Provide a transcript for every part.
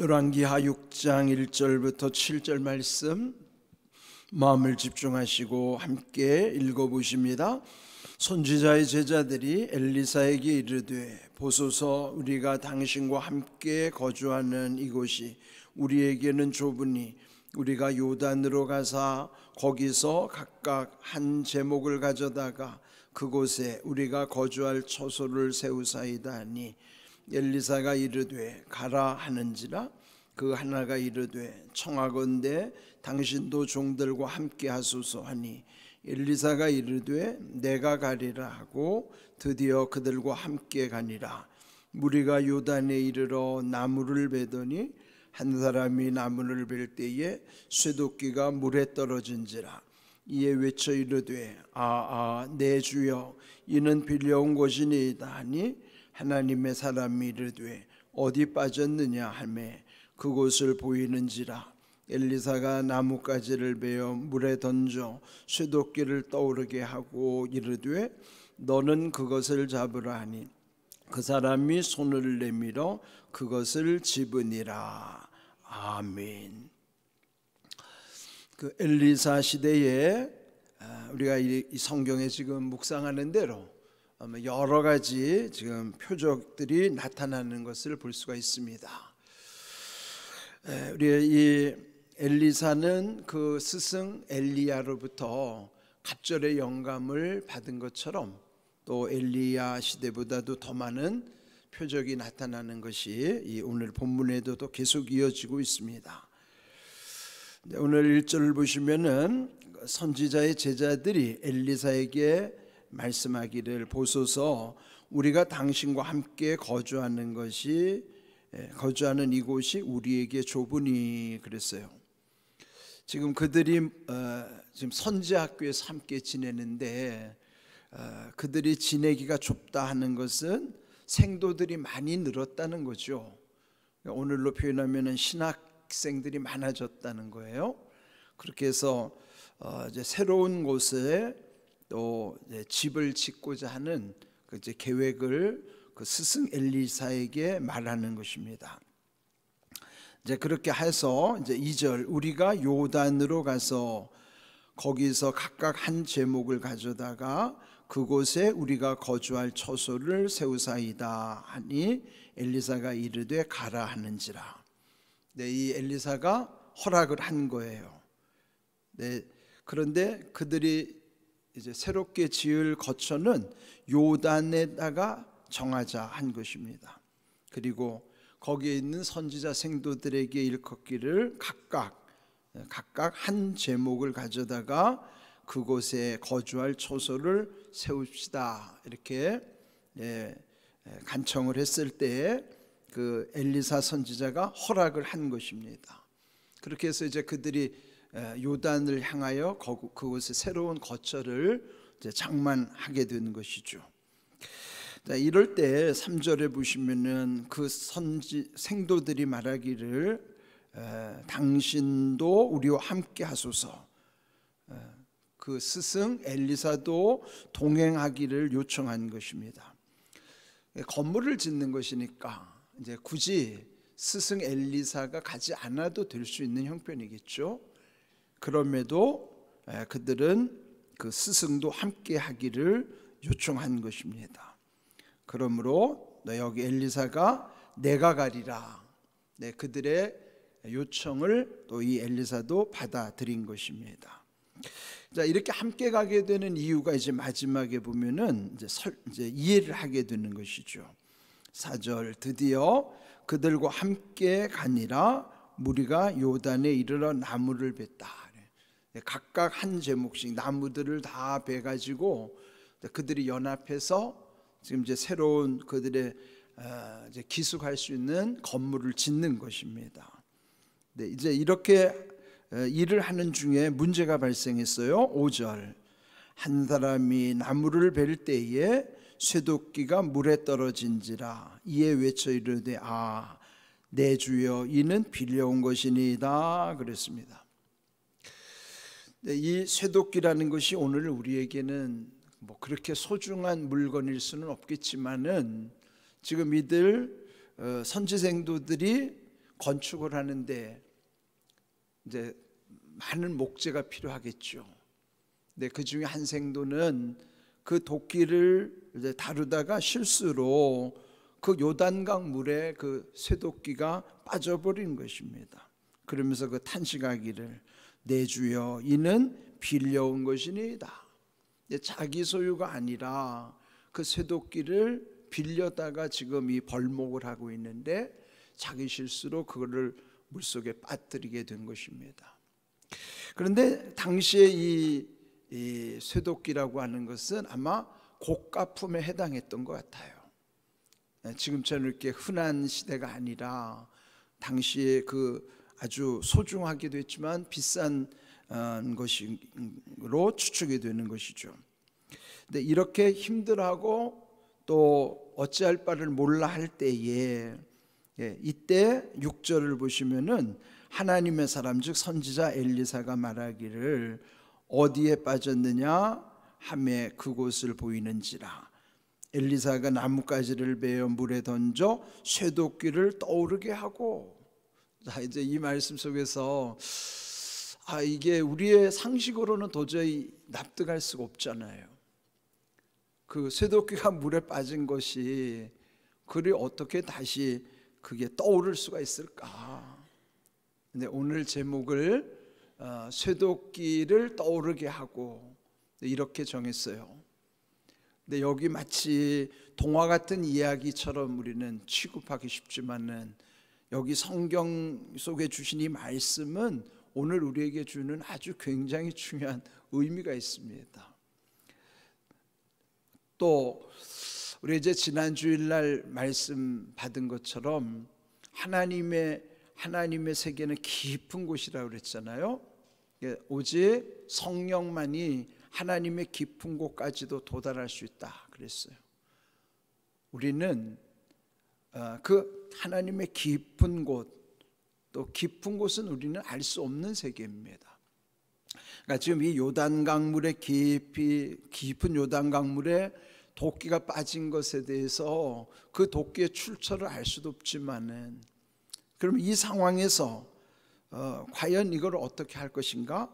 열왕기하 6장 1절부터 7절 말씀 마음을 집중하시고 함께 읽어보십니다. 선지자의 제자들이 엘리사에게 이르되 보소서, 우리가 당신과 함께 거주하는 이곳이 우리에게는 좁으니 우리가 요단으로 가사 거기서 각각 한 제목을 가져다가 그곳에 우리가 거주할 처소를 세우사이다 하니, 엘리사가 이르되 가라 하는지라. 그 하나가 이르되 청하건대 당신도 종들과 함께 하소서 하니, 엘리사가 이르되 내가 가리라 하고 드디어 그들과 함께 가니라. 무리가 요단에 이르러 나무를 베더니 한 사람이 나무를 벨 때에 쇠도끼가 물에 떨어진지라. 이에 외쳐 이르되 내 주여, 이는 빌려온 것이니이다 하니, 하나님의 사람이 이르되 어디 빠졌느냐 하매 그곳을 보이는지라. 엘리사가 나뭇가지를 베어 물에 던져 쇠도끼를 떠오르게 하고 이르되 너는 그것을 잡으라 하니, 그 사람이 손을 내밀어 그것을 집으니라. 아멘. 그 엘리사 시대에 우리가 이 성경에 지금 묵상하는 대로 여러 가지 지금 표적들이 나타나는 것을 볼 수가 있습니다. 우리 이 엘리사는 그 스승 엘리야로부터 갑절의 영감을 받은 것처럼 또 엘리야 시대보다도 더 많은 표적이 나타나는 것이 이 오늘 본문에도 또 계속 이어지고 있습니다. 오늘 1절을 보시면은 선지자의 제자들이 엘리사에게 말씀하기를 보소서, 우리가 당신과 함께 거주하는 이곳이 우리에게 좁으니 그랬어요. 지금 그들이 지금 선지학교에서 함께 지내는데 그들이 지내기가 좁다 하는 것은 생도들이 많이 늘었다는 거죠. 오늘로 표현하면 신학생들이 많아졌다는 거예요. 그렇게 해서 이제 새로운 곳에 또 집을 짓고자 하는 그 이제 계획을 그 스승 엘리사에게 말하는 것입니다. 이제 그렇게 해서 이제 2절, 우리가 요단으로 가서 거기서 각각 한 제목을 가져다가 그곳에 우리가 거주할 처소를 세우사이다 하니, 엘리사가 이르되 가라 하는지라. 이 엘리사가 허락을 한 거예요. 그런데 그들이 이제 새롭게 지을 거처는 요단에다가 정하자 한 것입니다. 그리고 거기에 있는 선지자 생도들에게 일컫기를 각각 한 제목을 가져다가 그곳에 거주할 처소를 세웁시다, 이렇게 간청을 했을 때 그 엘리사 선지자가 허락을 한 것입니다. 그렇게 해서 이제 그들이 요단을 향하여 그곳에 새로운 거처를 이제 장만하게 된 것이죠. 자, 이럴 때 3절에 보시면은 그 생도들이 말하기를 당신도 우리와 함께 하소서, 그 스승 엘리사도 동행하기를 요청한 것입니다. 건물을 짓는 것이니까 이제 굳이 스승 엘리사가 가지 않아도 될 수 있는 형편이겠죠. 그럼에도 그들은 그 스승도 함께 하기를 요청한 것입니다. 그러므로 여기 엘리사가 내가 가리라, 그들의 요청을 또 이 엘리사도 받아들인 것입니다. 자, 이렇게 함께 가게 되는 이유가 이제 마지막에 보면은 이제 이해를 하게 되는 것이죠. 4절, 드디어 그들과 함께 가니라. 무리가 요단에 이르러 나무를 뱄다. 각각 한 제목씩 나무들을 다 베가지고 그들이 연합해서 지금 이제 새로운 그들의 이제 기숙할 수 있는 건물을 짓는 것입니다. 이제 이렇게 일을 하는 중에 문제가 발생했어요. 5절, 한 사람이 나무를 벨 때에 쇠도끼가 물에 떨어진지라. 이에 외쳐 이르되 내 주여, 이는 빌려온 것이니이다 그랬습니다. 이 쇠도끼라는 것이 오늘 우리에게는 뭐 그렇게 소중한 물건일 수는 없겠지만은 지금 이들 선지생도들이 건축을 하는데 이제 많은 목재가 필요하겠죠. 근데 그 중에 한 생도는 그 도끼를 이제 다루다가 실수로 그 요단강 물에 그 쇠도끼가 빠져버린 것입니다. 그러면서 그 탄식하기를 내 주여 이는 빌려온 것이니이다. 자기 소유가 아니라 그 쇠도끼를 빌려다가 지금 이 벌목을 하고 있는데 자기 실수로 그거를 물속에 빠뜨리게 된 것입니다. 그런데 당시에 이 쇠도끼라고 하는 것은 아마 고가품에 해당했던 것 같아요. 지금처럼 이렇게 흔한 시대가 아니라 당시에 그 아주 소중하기도 했지만 비싼 것으로 추측이 되는 것이죠. 근데 이렇게 힘들어하고 또 어찌할 바를 몰라 할 때에 이때 6절을 보시면은 하나님의 사람 즉 선지자 엘리사가 말하기를 어디에 빠졌느냐 하매 그곳을 보이는지라. 엘리사가 나뭇가지를 베어 물에 던져 쇠도끼를 떠오르게 하고. 자, 이제 이 말씀 속에서 이게 우리의 상식으로는 도저히 납득할 수가 없잖아요. 그 쇠도끼가 물에 빠진 것이 그리 어떻게 다시 그게 떠오를 수가 있을까? 근데 오늘 제목을 쇠도끼를 떠오르게 하고 이렇게 정했어요. 근데 여기 마치 동화 같은 이야기처럼 우리는 취급하기 쉽지만은 여기 성경 속에 주신 이 말씀은 오늘 우리에게 주는 아주 굉장히 중요한 의미가 있습니다. 또 우리 이제 지난 주일날 말씀 받은 것처럼 하나님의 세계는 깊은 곳이라고 그랬잖아요. 오직 성령만이 하나님의 깊은 곳까지도 도달할 수 있다 그랬어요. 우리는 그 하나님의 깊은 곳, 또 깊은 곳은 우리는 알 수 없는 세계입니다. 그러니까 지금 이 요단강물의 깊은 요단강물에 도끼가 빠진 것에 대해서 그 도끼의 출처를 알 수도 없지만은 그럼 이 상황에서 과연 이걸 어떻게 할 것인가?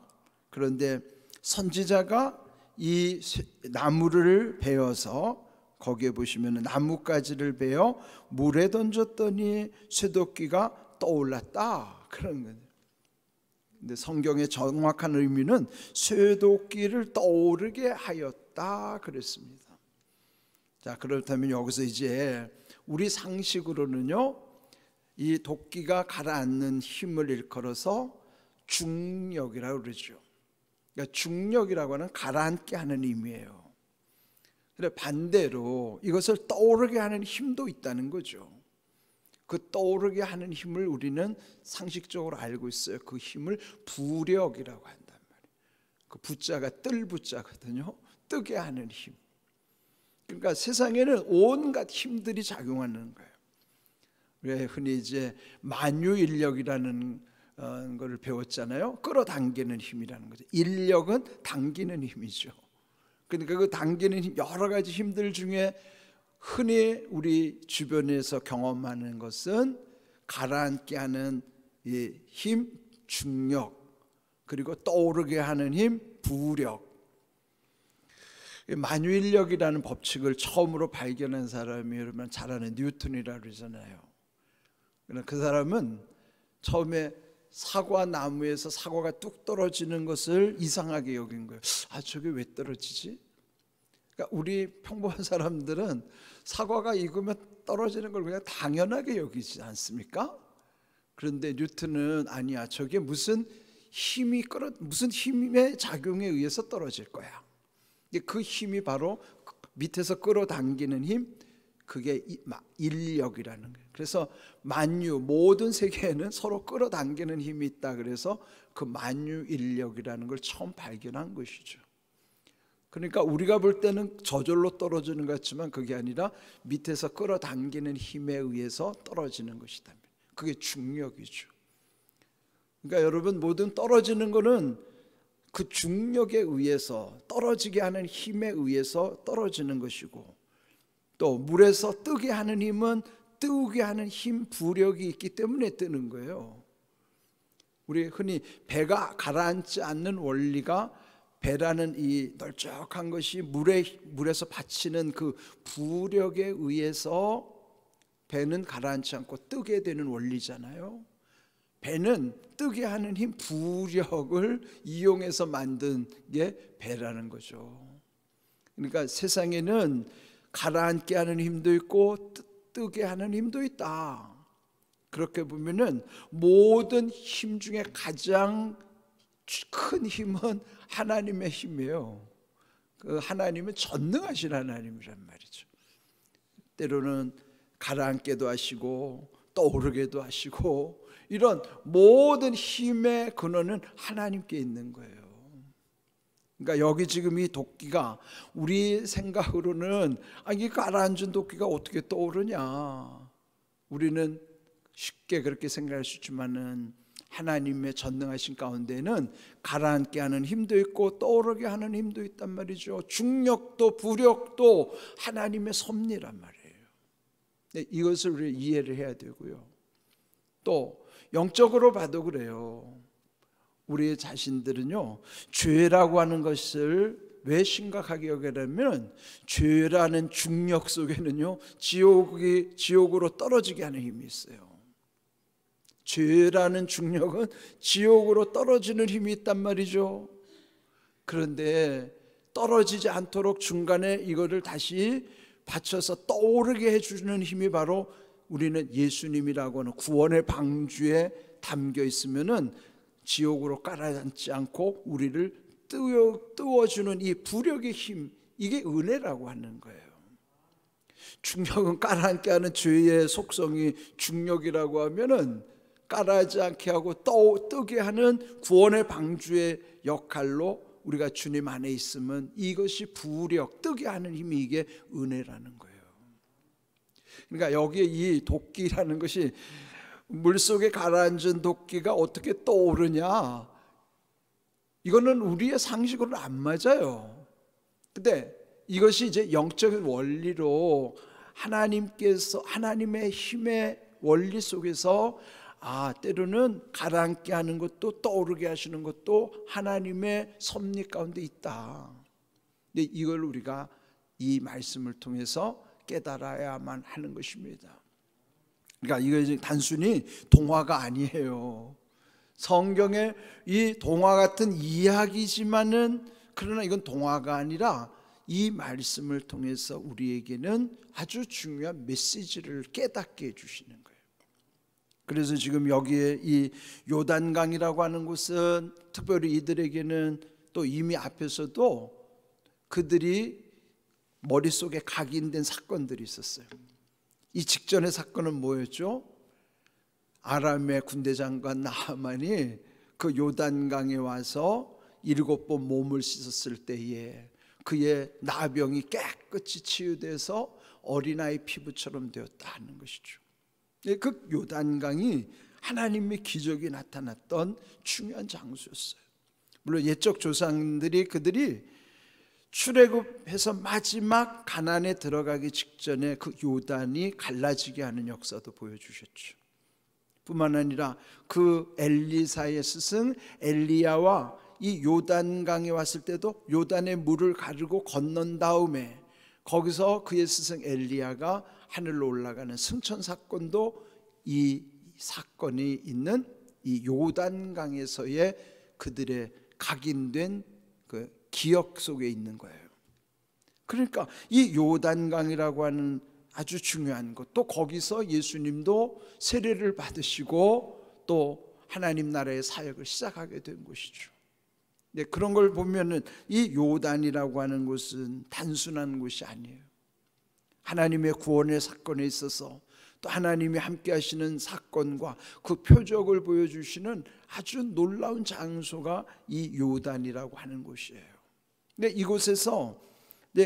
그런데 선지자가 이 나무를 베어서 거기에 보시면 나뭇가지를 베어 물에 던졌더니 쇠도끼가 떠올랐다 그런 거예요. 근데 성경의 정확한 의미는 쇠도끼를 떠오르게 하였다 그랬습니다. 자, 그렇다면 여기서 이제 우리 상식으로는요, 이 도끼가 가라앉는 힘을 일컬어서 중력이라고 그러죠. 그러니까 중력이라고 하는 가라앉게 하는 의미예요. 그런데 반대로 이것을 떠오르게 하는 힘도 있다는 거죠. 그 떠오르게 하는 힘을 우리는 상식적으로 알고 있어요. 그 힘을 부력이라고 한단 말이에요. 그 부자가 뜰 부자거든요. 뜨게 하는 힘. 그러니까 세상에는 온갖 힘들이 작용하는 거예요. 왜 흔히 이제 만유인력이라는 걸 배웠잖아요. 끌어당기는 힘이라는 거죠. 인력은 당기는 힘이죠. 그러니까 그 당기는 힘, 여러 가지 힘들 중에 흔히 우리 주변에서 경험하는 것은 가라앉게 하는 힘, 중력, 그리고 떠오르게 하는 힘, 부력. 만유인력이라는 법칙을 처음으로 발견한 사람이 여러분 잘 아는 뉴턴이라고 그러잖아요. 그 사람은 처음에 사과 나무에서 사과가 뚝 떨어지는 것을 이상하게 여긴 거예요. 저게 왜 떨어지지? 그러니까 우리 평범한 사람들은 사과가 익으면 떨어지는 걸 그냥 당연하게 여기지 않습니까? 그런데 뉴턴은 아니야. 저게 무슨 힘의 작용에 의해서 떨어질 거야. 그 힘이 바로 밑에서 끌어당기는 힘, 그게 인력이라는 거예요. 그래서 모든 세계에는 서로 끌어당기는 힘이 있다. 그래서 그 만유인력이라는 걸 처음 발견한 것이죠. 그러니까 우리가 볼 때는 저절로 떨어지는 것 같지만 그게 아니라 밑에서 끌어당기는 힘에 의해서 떨어지는 것이다. 그게 중력이죠. 그러니까 여러분, 모든 떨어지는 거는 그 중력에 의해서, 떨어지게 하는 힘에 의해서 떨어지는 것이고, 또 물에서 뜨게 하는 힘은 뜨게 하는 힘, 부력이 있기 때문에 뜨는 거예요. 우리 흔히 배가 가라앉지 않는 원리가, 배라는 이 널쩍한 것이 물에서 받치는 그 부력에 의해서 배는 가라앉지 않고 뜨게 되는 원리잖아요. 배는 뜨게 하는 힘, 부력을 이용해서 만든 게 배라는 거죠. 그러니까 세상에는 가라앉게 하는 힘도 있고 뜨게 하는 힘도 있다. 그렇게 보면은 모든 힘 중에 가장 큰 힘은 하나님의 힘이에요. 그 하나님은 전능하신 하나님이란 말이죠. 때로는 가라앉게도 하시고 떠오르게도 하시고, 이런 모든 힘의 근원은 하나님께 있는 거예요. 그러니까 여기 지금 이 도끼가 우리 생각으로는 이 가라앉은 도끼가 어떻게 떠오르냐, 우리는 쉽게 그렇게 생각할 수 있지만은 하나님의 전능하신 가운데는 가라앉게 하는 힘도 있고 떠오르게 하는 힘도 있단 말이죠. 중력도 부력도 하나님의 섭리란 말이에요. 이것을 우리 이해를 해야 되고요. 또 영적으로 봐도 그래요. 우리 자신들은요, 죄라고 하는 것을 왜 심각하게 여기냐면, 죄라는 중력 속에는요 지옥으로 떨어지게 하는 힘이 있어요. 죄라는 중력은 지옥으로 떨어지는 힘이 있단 말이죠. 그런데 떨어지지 않도록 중간에 이거를 다시 받쳐서 떠오르게 해주는 힘이 바로 우리는 예수님이라고 하는 구원의 방주에 담겨 있으면은 지옥으로 깔아앉지 않고 우리를 띄워주는 이 부력의 힘, 이게 은혜라고 하는 거예요. 중력은 깔아앉게 하는 죄의 속성이 중력이라고 하면은 깔아지 않게 하고 뜨게 하는 구원의 방주의 역할로 우리가 주님 안에 있으면 이것이 부력, 뜨게 하는 힘이 이게 은혜라는 거예요. 그러니까 여기에 이 도끼라는 것이, 물속에 가라앉은 도끼가 어떻게 떠오르냐, 이거는 우리의 상식으로는 안 맞아요. 근데 이것이 이제 영적인 원리로 하나님께서, 하나님의 힘의 원리 속에서 때로는 가라앉게 하는 것도 떠오르게 하시는 것도 하나님의 섭리 가운데 있다. 근데 이걸 우리가 이 말씀을 통해서 깨달아야만 하는 것입니다. 그러니까 이거 단순히 동화가 아니에요. 성경의 이 동화 같은 이야기지만은, 그러나 이건 동화가 아니라 이 말씀을 통해서 우리에게는 아주 중요한 메시지를 깨닫게 해주시는 거예요. 그래서 지금 여기에 이 요단강이라고 하는 곳은 특별히 이들에게는 또 이미 앞에서도 그들이 머릿속에 각인된 사건들이 있었어요. 이 직전의 사건은 뭐였죠? 아람의 군대 장관 나하만이 그 요단강에 와서 7번 몸을 씻었을 때에 그의 나병이 깨끗이 치유돼서 어린아이 피부처럼 되었다 하는 것이죠. 그 요단강이 하나님의 기적이 나타났던 중요한 장소였어요. 물론 옛적 조상들이 그들이 출애굽해서 마지막 가나안에 들어가기 직전에 그 요단이 갈라지게 하는 역사도 보여주셨죠. 뿐만 아니라 그 엘리사의 스승 엘리야와 이 요단강에 왔을 때도 요단의 물을 가르고 건넌 다음에 거기서 그의 스승 엘리야가 하늘로 올라가는 승천 사건도 이 사건이 있는 이 요단강에서의 그들의 각인된 그 기억 속에 있는 거예요. 그러니까 이 요단강이라고 하는 아주 중요한 것, 또 거기서 예수님도 세례를 받으시고 또 하나님 나라의 사역을 시작하게 된 곳이죠. 네, 그런 걸 보면은 이 요단이라고 하는 곳은 단순한 곳이 아니에요. 하나님의 구원의 사건에 있어서 또 하나님이 함께 하시는 사건과 그 표적을 보여주시는 아주 놀라운 장소가 이 요단이라고 하는 곳이에요. 근데 이곳에서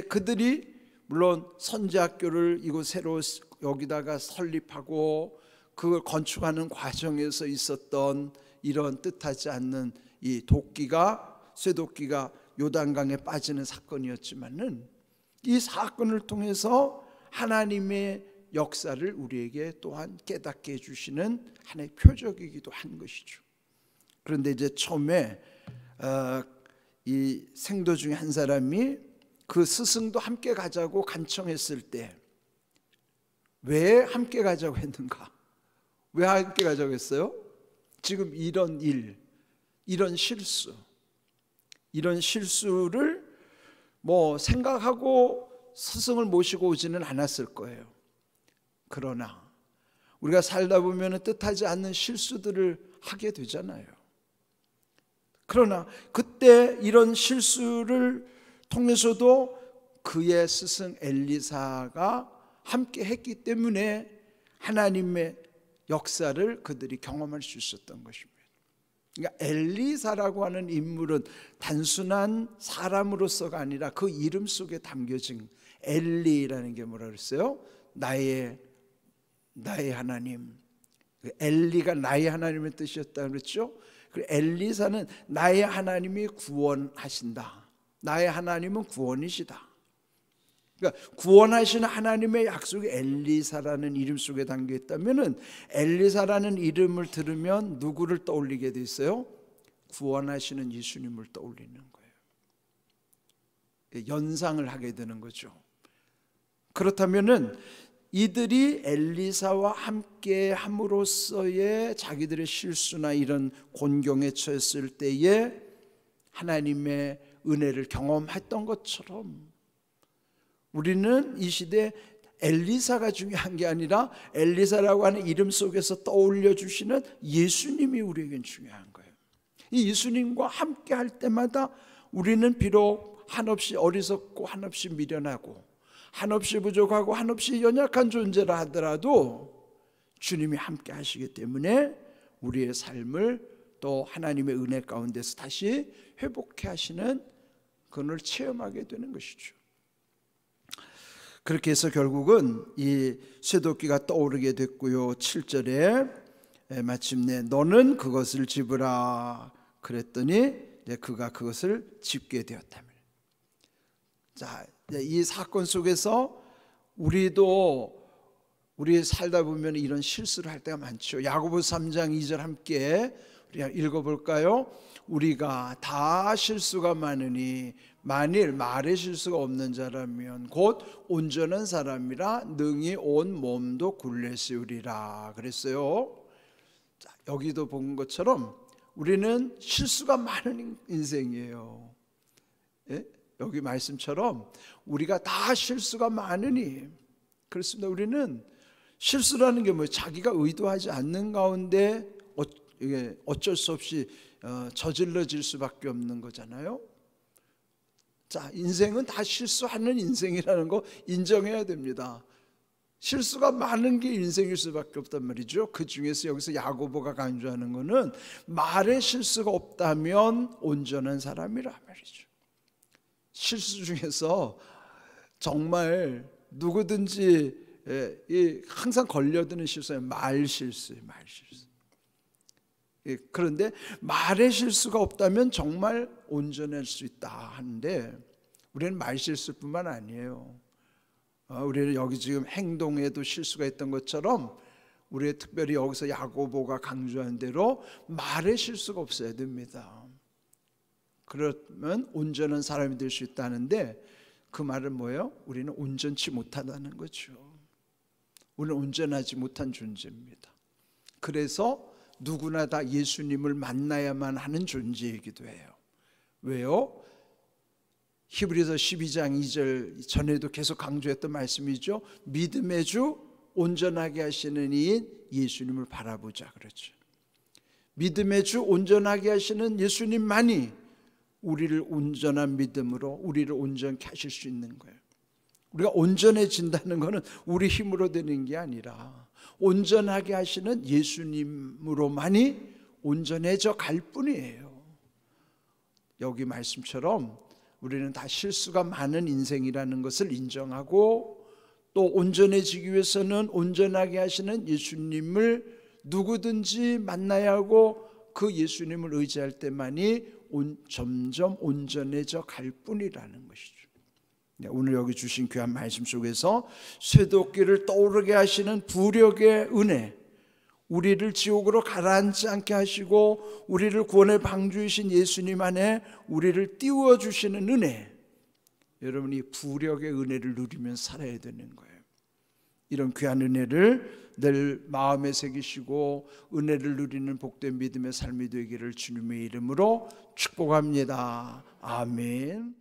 그들이 물론 선지학교를 이곳 새로 여기다가 설립하고 그걸 건축하는 과정에서 있었던 이런 뜻하지 않는 이 쇠도끼가 요단강에 빠지는 사건이었지만은 이 사건을 통해서 하나님의 역사를 우리에게 또한 깨닫게 해주시는 하나의 표적이기도 한 것이죠. 그런데 이제 처음에 이 생도 중에 한 사람이 그 스승도 함께 가자고 간청했을 때 왜 함께 가자고 했는가? 왜 함께 가자고 했어요? 지금 이런 일, 이런 실수를 뭐 생각하고 스승을 모시고 오지는 않았을 거예요. 그러나 우리가 살다 보면 뜻하지 않는 실수들을 하게 되잖아요. 그러나 그때 이런 실수를 통해서도 그의 스승 엘리사가 함께 했기 때문에 하나님의 역사를 그들이 경험할 수 있었던 것입니다. 그러니까 엘리사라고 하는 인물은 단순한 사람으로서가 아니라 그 이름 속에 담겨진 엘리라는 게 뭐라 그랬어요? 나의 하나님. 엘리가 나의 하나님의 뜻이었다 그랬죠. 엘리사는 나의 하나님이 구원하신다. 나의 하나님은 구원이시다. 그러니까 구원하시는 하나님의 약속이 엘리사라는 이름 속에 담겨 있다면은 엘리사라는 이름을 들으면 누구를 떠올리게 돼 있어요? 구원하시는 예수님을 떠올리는 거예요. 연상을 하게 되는 거죠. 그렇다면은 이들이 엘리사와 함께 함으로써의 자기들의 실수나 이런 곤경에 처했을 때에 하나님의 은혜를 경험했던 것처럼 우리는 이 시대에 엘리사가 중요한 게 아니라 엘리사라고 하는 이름 속에서 떠올려 주시는 예수님이 우리에겐 중요한 거예요. 이 예수님과 함께 할 때마다 우리는 비록 한없이 어리석고 한없이 미련하고 한없이 부족하고 한없이 연약한 존재라 하더라도 주님이 함께 하시기 때문에 우리의 삶을 또 하나님의 은혜 가운데서 다시 회복해 하시는 그걸 체험하게 되는 것이죠. 그렇게 해서 결국은 이 쇠도끼가 떠오르게 됐고요. 7절에 마침내 너는 그것을 집으라 그랬더니 그가 그것을 집게 되었다며. 자, 이 사건 속에서 우리 살다 보면 이런 실수를 할 때가 많죠. 야고보서 3장 2절 함께 우리가 읽어볼까요? 우리가 다 실수가 많으니 만일 말의 실수가 없는 자라면 곧 온전한 사람이라 능히 온 몸도 굴레세우리라 그랬어요. 자, 여기도 본 것처럼 우리는 실수가 많은 인생이에요. 예? 여기 말씀처럼 우리가 다 실수가 많으니 그렇습니다. 우리는 실수라는 게 뭐예요? 자기가 의도하지 않는 가운데 어쩔 수 없이 저질러질 수밖에 없는 거잖아요. 자, 인생은 다 실수하는 인생이라는 거 인정해야 됩니다. 실수가 많은 게 인생일 수밖에 없단 말이죠. 그 중에서 여기서 야고보가 강조하는 거는 말에 실수가 없다면 온전한 사람이라 말이죠. 실수 중에서 정말 누구든지 항상 걸려드는 실수는 말실수예요. 말실수. 그런데 말의 실수가 없다면 정말 온전할 수 있다 하는데 우리는 말실수뿐만 아니에요. 우리는 여기 지금 행동에도 실수가 있던 것처럼 우리 특별히 여기서 야고보가 강조한 대로 말의 실수가 없어야 됩니다. 그러면 온전한 사람이 될 수 있다는데 그 말은 뭐예요? 우리는 온전치 못하다는 거죠. 우리는 온전하지 못한 존재입니다. 그래서 누구나 다 예수님을 만나야만 하는 존재이기도 해요. 왜요? 히브리서 12장 2절 전에도 계속 강조했던 말씀이죠. 믿음의 주 온전하게 하시는 이인 예수님을 바라보자 그렇죠. 믿음의 주 온전하게 하시는 예수님만이 우리를 온전한 믿음으로 우리를 온전케 하실 수 있는 거예요. 우리가 온전해진다는 것은 우리 힘으로 되는 게 아니라 온전하게 하시는 예수님으로만이 온전해져 갈 뿐이에요. 여기 말씀처럼 우리는 다 실수가 많은 인생이라는 것을 인정하고 또 온전해지기 위해서는 온전하게 하시는 예수님을 누구든지 만나야 하고 그 예수님을 의지할 때만이 점점 온전해져 갈 뿐이라는 것이죠. 오늘 여기 주신 귀한 말씀 속에서 쇠도끼를 떠오르게 하시는 부력의 은혜, 우리를 지옥으로 가라앉지 않게 하시고 우리를 구원의 방주이신 예수님 안에 우리를 띄워주시는 은혜, 여러분이 부력의 은혜를 누리면 살아야 되는 거예요. 이런 귀한 은혜를 늘 마음에 새기시고 은혜를 누리는 복된 믿음의 삶이 되기를 주님의 이름으로 축복합니다. 아멘.